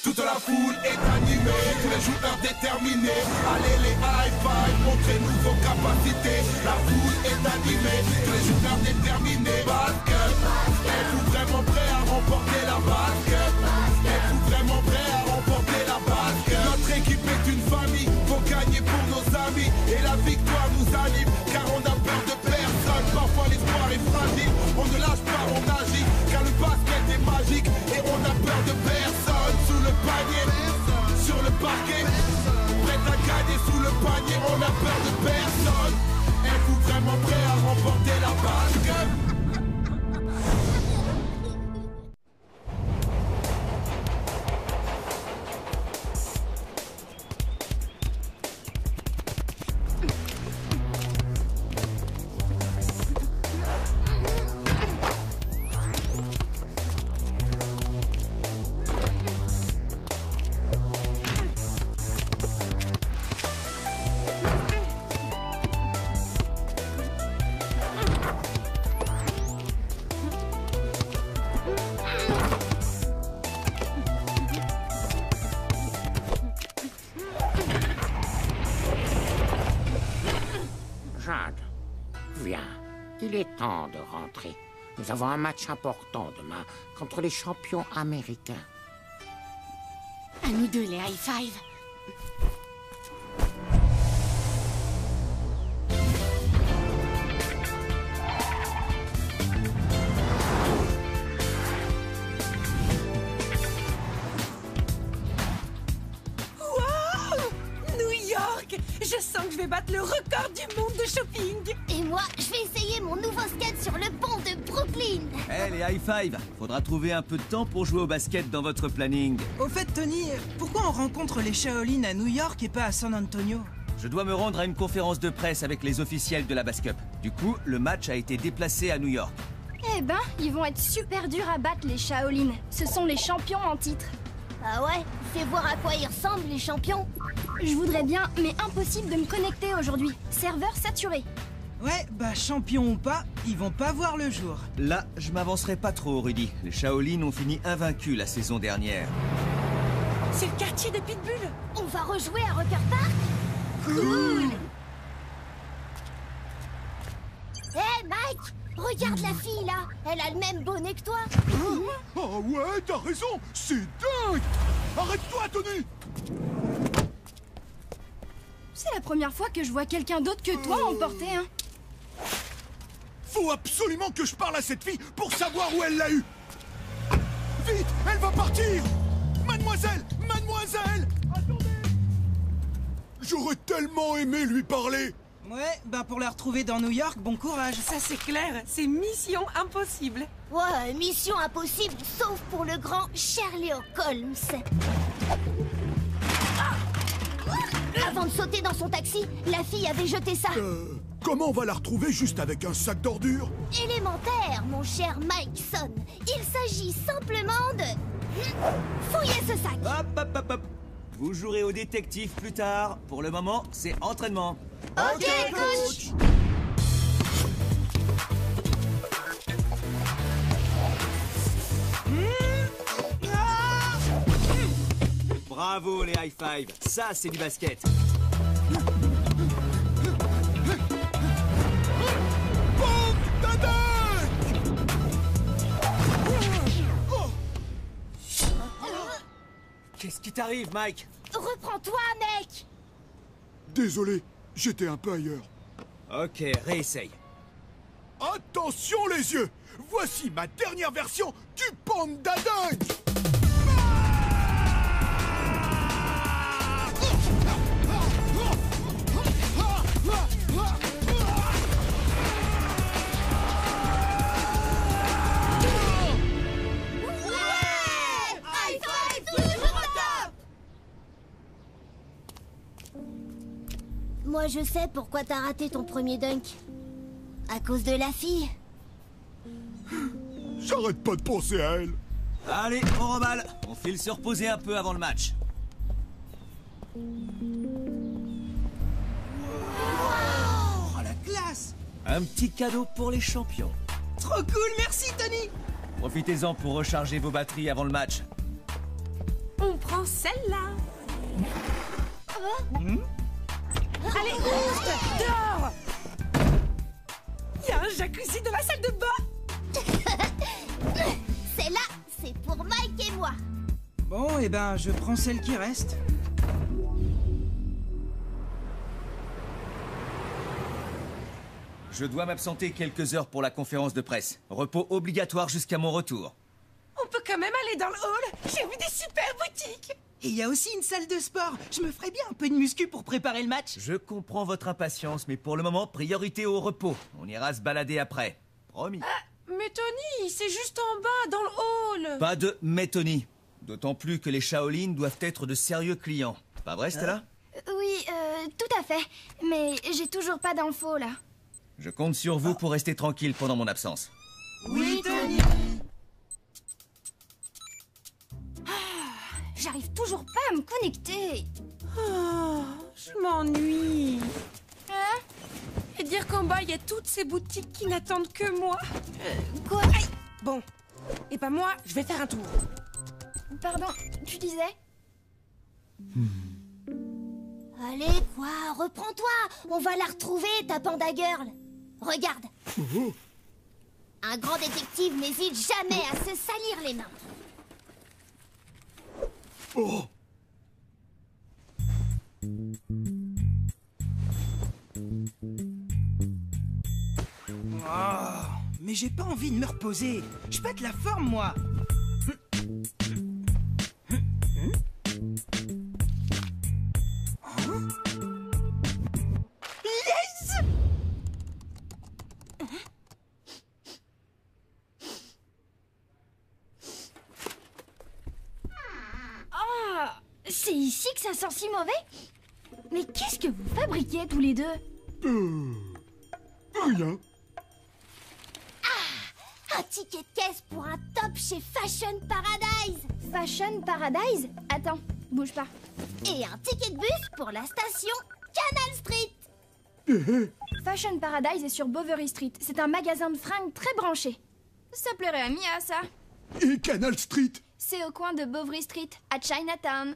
Toute la foule est animée, tous les joueurs déterminés. Allez les high five, montrez-nous vos capacités. La foule est animée, tous les joueurs déterminés. Basket, êtes-vous vraiment prêts à remporter la basket? Êtes-vous vraiment prêts à remporter la basket? Notre équipe est une famille, faut gagner pour nos amis. Et la victoire nous anime, car on a peur de personne. Parfois l'espoir est fragile, on ne lâche pas, on agit. Car le basket est magique et on a peur de personne. Sous le panier, sur le parquet, prêt à gagner sous le panier, on a peur de personne. Êtes-vous vraiment prêts à remporter la basket? Jade, viens. Il est temps de rentrer. Nous avons un match important demain contre les champions américains. À nous deux, les high five. Je sens que je vais battre le record du monde de shopping. Et moi, je vais essayer mon nouveau skate sur le pont de Brooklyn. Eh les high five, faudra trouver un peu de temps pour jouer au basket dans votre planning. Au fait, Tony, pourquoi on rencontre les Shaolin à New York et pas à San Antonio? Je dois me rendre à une conférence de presse avec les officiels de la Bascup. Du coup, le match a été déplacé à New York. Eh ben, ils vont être super durs à battre, les Shaolin. Ce sont les champions en titre. Ah ouais? Fais voir à quoi ils ressemblent, les champions. Je voudrais bien, mais impossible de me connecter aujourd'hui. Serveur saturé. Ouais, bah champion ou pas, ils vont pas voir le jour. Là, je m'avancerai pas trop, Rudy. Les Shaolin ont fini invaincus la saison dernière. C'est le quartier des Pitbulls. On va rejouer à Rucker Park? Cool. Hé, Mike! Regarde la fille, là. Elle a le même bonnet que toi. Oh ouais, t'as raison, c'est dingue. Arrête-toi, Tony. C'est la première fois que je vois quelqu'un d'autre que toi emporter, hein. Faut absolument que je parle à cette fille pour savoir où elle l'a eu. Vite, elle va partir. Mademoiselle, mademoiselle. Attendez. J'aurais tellement aimé lui parler. Ouais, bah pour la retrouver dans New York, bon courage. Ça c'est clair, c'est mission impossible. Ouais, mission impossible, sauf pour le grand Sherlock Holmes. Avant de sauter dans son taxi, la fille avait jeté ça. Comment on va la retrouver juste avec un sac d'ordures? Élémentaire, mon cher Mikeson. Il s'agit simplement de... fouiller ce sac. Hop, hop, hop, hop. Vous jouerez au détective plus tard. Pour le moment, c'est entraînement. Ok, coach. Bravo les high five. Ça, c'est du basket. Qu'est-ce qui t'arrive, Mike? Reprends-toi, mec. Désolé, j'étais un peu ailleurs. Ok, réessaye. Attention les yeux. Voici ma dernière version du panda dunk. Moi, je sais pourquoi t'as raté ton premier dunk. À cause de la fille. J'arrête pas de penser à elle. Allez, on remballe. On file se reposer un peu avant le match. Oh, la classe! Un petit cadeau pour les champions. Trop cool, merci Tony! Profitez-en pour recharger vos batteries avant le match. On prend celle-là. Allez, oust, dehors. Il y a un jacuzzi dans la salle de bain. Celle-là, c'est pour Mike et moi. Bon, eh ben, je prends celle qui reste. Je dois m'absenter quelques heures pour la conférence de presse. Repos obligatoire jusqu'à mon retour. On peut quand même aller dans le hall. J'ai vu des super boutiques. Et il y a aussi une salle de sport. Je me ferais bien un peu de muscu pour préparer le match. Je comprends votre impatience, mais pour le moment, priorité au repos. On ira se balader après. Promis. Mais Tony, c'est juste en bas, dans le hall. Pas de métonie. D'autant plus que les Shaolin doivent être de sérieux clients. Pas vrai, Stella? Oui, tout à fait. Mais j'ai toujours pas d'infos, là. Je compte sur vous pour rester tranquille pendant mon absence. Oui, Tony. J'arrive toujours pas à me connecter. Oh, je m'ennuie. Hein? Et dire qu'en bas, il y a toutes ces boutiques qui n'attendent que moi. Quoi? Aïe. Bon. Et pas moi, je vais faire un tour. Pardon, tu disais? Allez, quoi, reprends-toi. On va la retrouver, ta Panda Girl. Regarde. Un grand détective n'hésite jamais à se salir les mains. Oh, mais j'ai pas envie de me reposer. Je pète la forme, moi. Yes! Oh, c'est ici que ça sent si mauvais? Mais qu'est-ce que vous fabriquez tous les deux? Rien. Un ticket de caisse pour un top chez Fashion Paradise. Fashion Paradise? Attends, bouge pas. Et un ticket de bus pour la station Canal Street. Fashion Paradise est sur Bovary Street. C'est un magasin de fringues très branché. Ça plairait à Mia, ça. Et Canal Street. C'est au coin de Bovary Street, à Chinatown.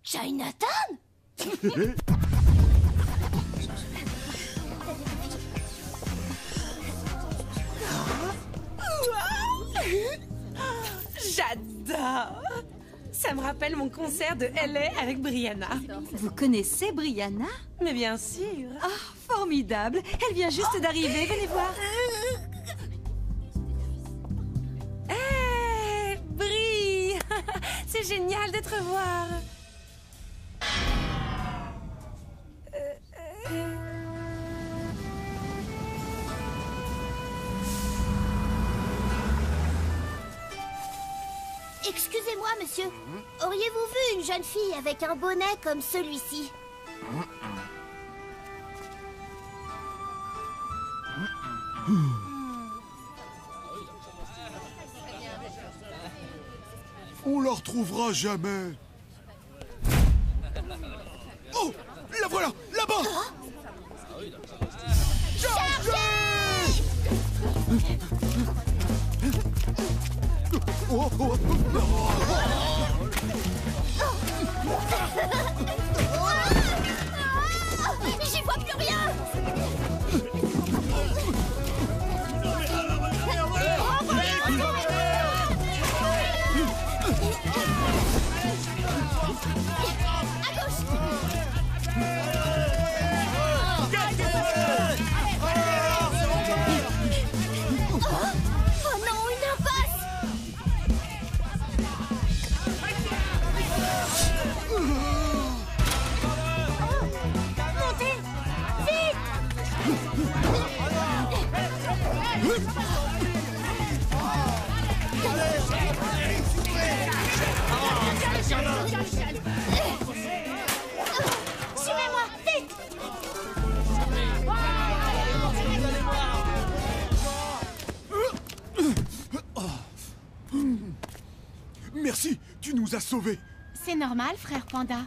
Chinatown? J'adore. Ça me rappelle mon concert de LA avec Brianna. Vous connaissez Brianna? Mais bien sûr. Ah, formidable. Elle vient juste d'arriver, venez voir. Hé, Bri. C'est génial de te revoir. Excusez-moi, monsieur. Auriez-vous vu une jeune fille avec un bonnet comme celui-ci? On la retrouvera jamais. Oh, la voilà, là-bas. Oh, oh, J'y vois plus rien. À gauche. Oh non, une impasse. Montez. Suivez-moi, vite. merci, tu nous as sauvés. C'est normal, frère Panda.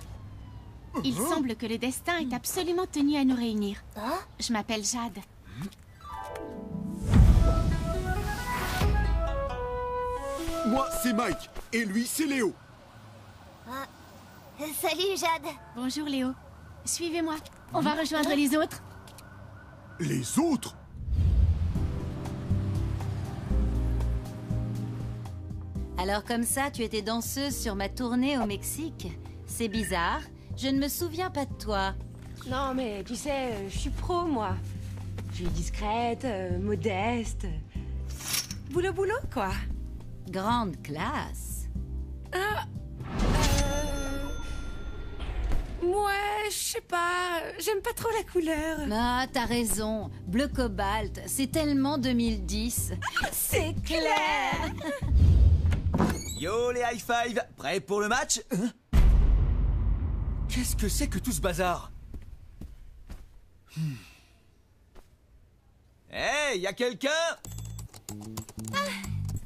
Il semble que le destin est absolument tenu à nous réunir. Je m'appelle Jade. Moi, c'est Mike. Et lui, c'est Léo. Salut, Jade. Bonjour, Léo. Suivez-moi. On va rejoindre les autres. Les autres? Alors comme ça, tu étais danseuse sur ma tournée au Mexique. C'est bizarre, je ne me souviens pas de toi. Non, mais tu sais, je suis pro, moi. Je suis discrète, modeste. Boulot, quoi. Grande classe. Moi, je sais pas, j'aime pas trop la couleur. Ah, t'as raison. Bleu cobalt, c'est tellement 2010. C'est clair. Yo les high five, prêts pour le match? Qu'est-ce que c'est que tout ce bazar? Hey, y a quelqu'un?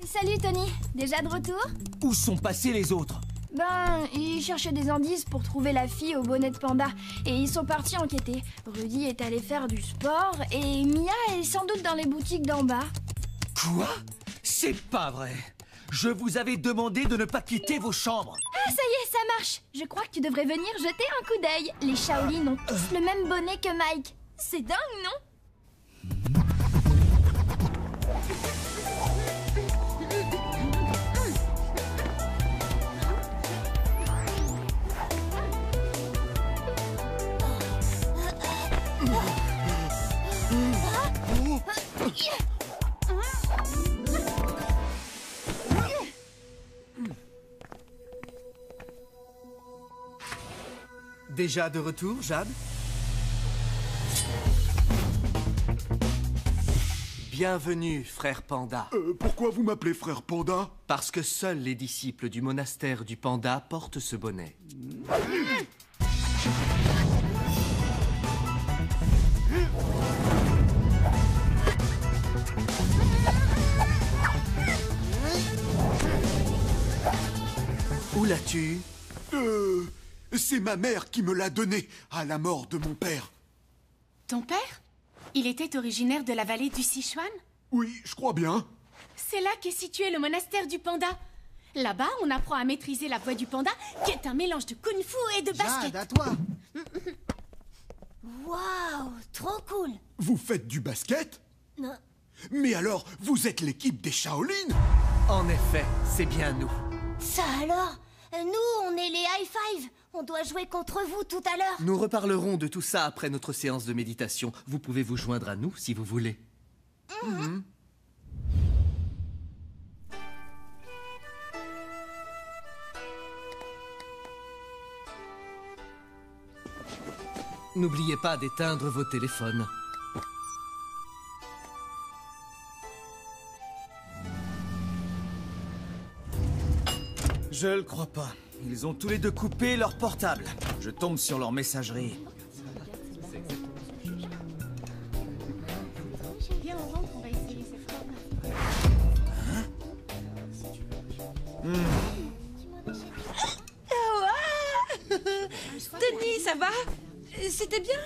Salut Tony, déjà de retour? Où sont passés les autres? Ben, ils cherchaient des indices pour trouver la fille au bonnet de panda et ils sont partis enquêter. Rudy est allé faire du sport et Mia est sans doute dans les boutiques d'en bas. Quoi? C'est pas vrai. Je vous avais demandé de ne pas quitter vos chambres. Ah, ça y est, ça marche. Je crois que tu devrais venir jeter un coup d'œil. Les Shaolin ont tous le même bonnet que Mike. C'est dingue, non? Déjà de retour, Jade? Bienvenue, frère Panda. Pourquoi vous m'appelez frère Panda? Parce que seuls les disciples du monastère du Panda portent ce bonnet. Où l'as-tu? C'est ma mère qui me l'a donné à la mort de mon père. Ton père? Il était originaire de la vallée du Sichuan? Oui, je crois bien. C'est là qu'est situé le monastère du panda. Là-bas, on apprend à maîtriser la voix du panda, qui est un mélange de kung-fu et de basket. Jade, à toi. Waouh, trop cool. Vous faites du basket? Non. Mais alors, vous êtes l'équipe des Shaolin? En effet, c'est bien nous. Ça alors? Nous, on est les high five. On doit jouer contre vous tout à l'heure. Nous reparlerons de tout ça après notre séance de méditation. Vous pouvez vous joindre à nous si vous voulez. N'oubliez pas d'éteindre vos téléphones. Je le crois pas. Ils ont tous les deux coupé leur portable. Je tombe sur leur messagerie. Viens, on rentre, on va essayer cette fois. Tony, ça va? C'était bien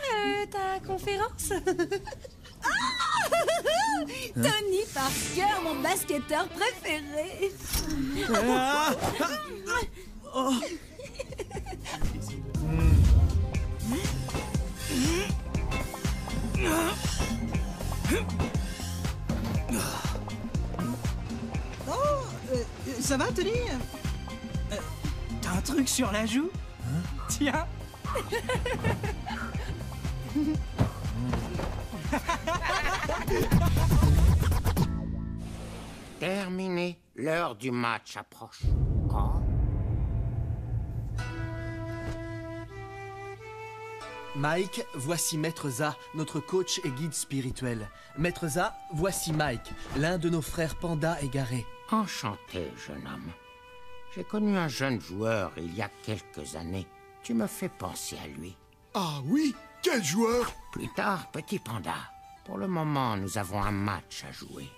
ta conférence? Tony Parker, mon basketteur préféré. Ça va, Tony? T'as un truc sur la joue? Tiens. Terminé. L'heure du match approche. Oh. Mike, voici Maître Za, notre coach et guide spirituel. Maître Za, voici Mike, l'un de nos frères pandas égarés. Enchanté, jeune homme. J'ai connu un jeune joueur il y a quelques années. Tu me fais penser à lui. Ah oui? Quel joueur? Plus tard, petit panda. Pour le moment, nous avons un match à jouer.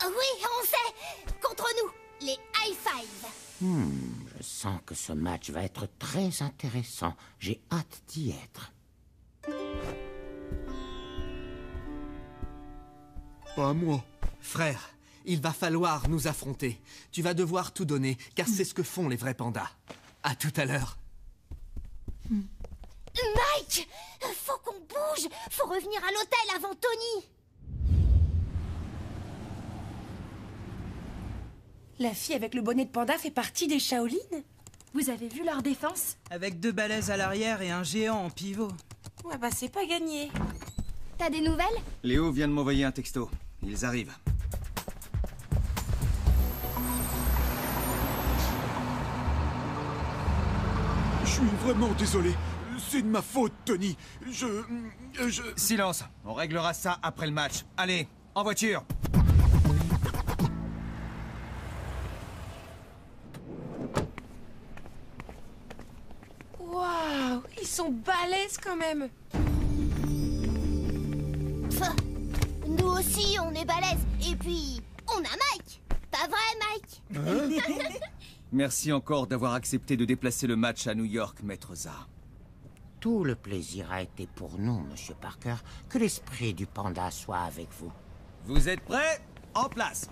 Oui, on sait. Contre nous, les high five. Je sens que ce match va être très intéressant. J'ai hâte d'y être. Pas moi. Frère, il va falloir nous affronter. Tu vas devoir tout donner, car c'est ce que font les vrais pandas. À tout à l'heure. Mike! Faut qu'on bouge! Faut revenir à l'hôtel avant Tony! La fille avec le bonnet de panda fait partie des Shaolin? Vous avez vu leur défense? Avec 2 balaises à l'arrière et un géant en pivot. Ouais, bah c'est pas gagné. T'as des nouvelles? Léo vient de m'envoyer un texto. Ils arrivent. Je suis vraiment désolé. C'est de ma faute, Tony. Silence. On réglera ça après le match. Allez, en voiture. Waouh, ils sont balèzes quand même. Pff, nous aussi, on est balèzes. Et puis, on a Mike. Pas vrai, Mike? Merci encore d'avoir accepté de déplacer le match à New York, Maître Za. Tout le plaisir a été pour nous, Monsieur Parker. Que l'esprit du panda soit avec vous. Vous êtes prêts? En place.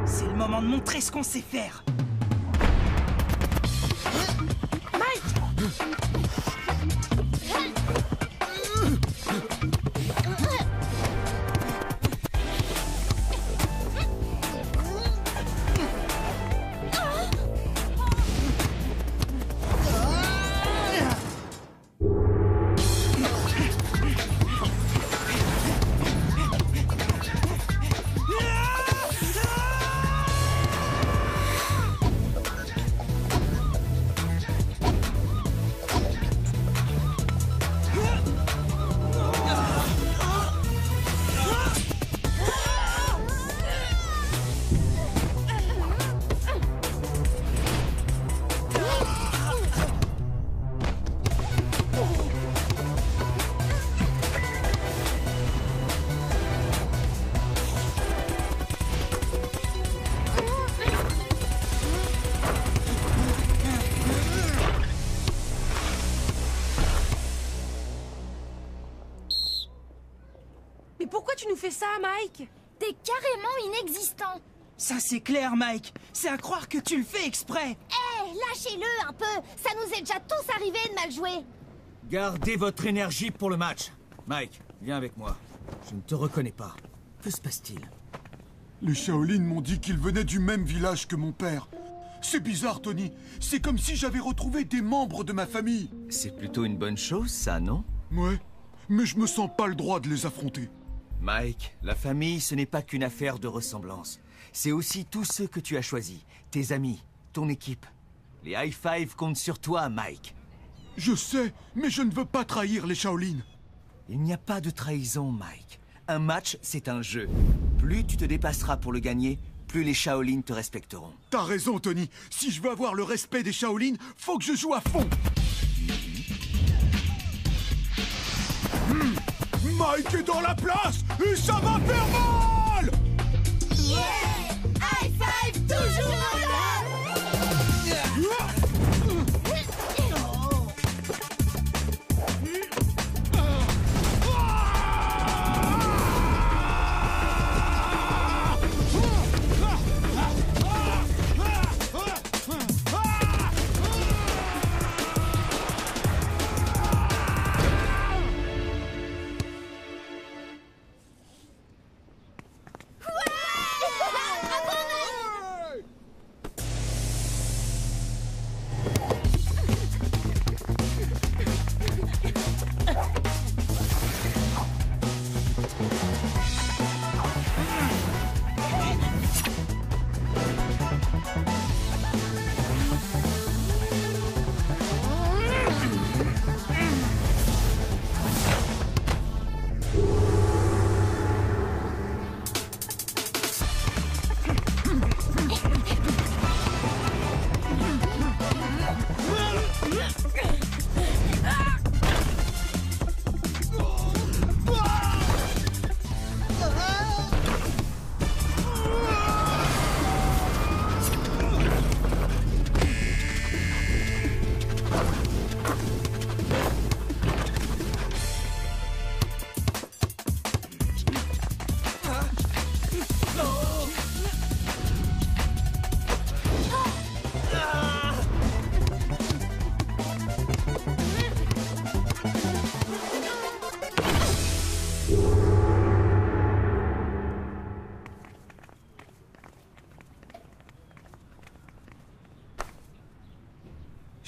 C'est le moment de montrer ce qu'on sait faire. Mais pourquoi tu nous fais ça, Mike? T'es carrément inexistant. Ça c'est clair, Mike. C'est à croire que tu le fais exprès. Lâchez-le un peu. Ça nous est déjà tous arrivé de mal jouer. Gardez votre énergie pour le match. Mike, viens avec moi. Je ne te reconnais pas. Que se passe-t-il? Les Shaolin m'ont dit qu'ils venaient du même village que mon père. C'est bizarre, Tony. C'est comme si j'avais retrouvé des membres de ma famille. C'est plutôt une bonne chose, ça, non? Ouais, mais je me sens pas le droit de les affronter. Mike, la famille, ce n'est pas qu'une affaire de ressemblance. C'est aussi tous ceux que tu as choisis. Tes amis, ton équipe. Les high five comptent sur toi, Mike. Je sais, mais je ne veux pas trahir les Shaolin. Il n'y a pas de trahison, Mike. Un match, c'est un jeu. Plus tu te dépasseras pour le gagner, plus les Shaolin te respecteront. T'as raison, Tony. Si je veux avoir le respect des Shaolin, faut que je joue à fond. Mike est dans la place et ça va faire mal. Yeah! High five toujours en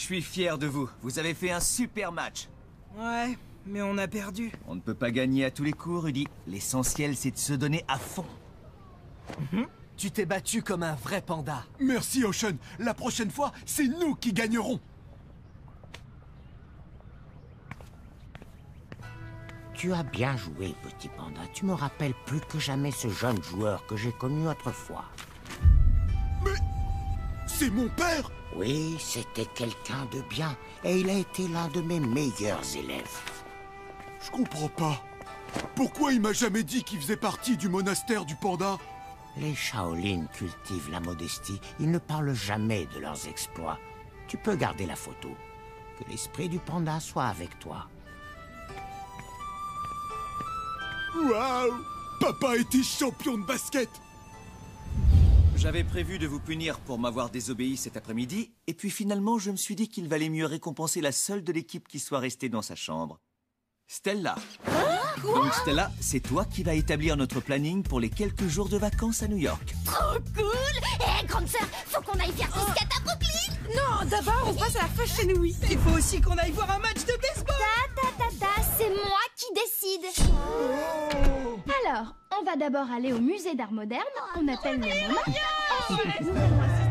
Je suis fier de vous. Vous avez fait un super match. Ouais, mais on a perdu. On ne peut pas gagner à tous les coups, Rudy. L'essentiel, c'est de se donner à fond. Tu t'es battu comme un vrai panda. Merci, Ocean. La prochaine fois, c'est nous qui gagnerons. Tu as bien joué, petit panda. Tu me rappelles plus que jamais ce jeune joueur que j'ai connu autrefois. Mais c'est mon père! Oui, c'était quelqu'un de bien, et il a été l'un de mes meilleurs élèves. Je comprends pas. Pourquoi il m'a jamais dit qu'il faisait partie du monastère du panda? Les Shaolin cultivent la modestie. Ils ne parlent jamais de leurs exploits. Tu peux garder la photo. Que l'esprit du panda soit avec toi. Waouh! Papa était champion de basket! J'avais prévu de vous punir pour m'avoir désobéi cet après-midi, et puis finalement, je me suis dit qu'il valait mieux récompenser la seule de l'équipe qui soit restée dans sa chambre. Stella. Donc Stella, c'est toi qui vas établir notre planning pour les quelques jours de vacances à New York. Trop cool! Eh, grande sœur, faut qu'on aille faire du skate à Brooklyn! Non, d'abord, on passe à la Fashion Week. Il faut aussi qu'on aille voir un match de baseball. C'est moi qui décide. Alors, on va d'abord aller au musée d'art moderne, on appelle le MoMA. Ensuite, nous allons assister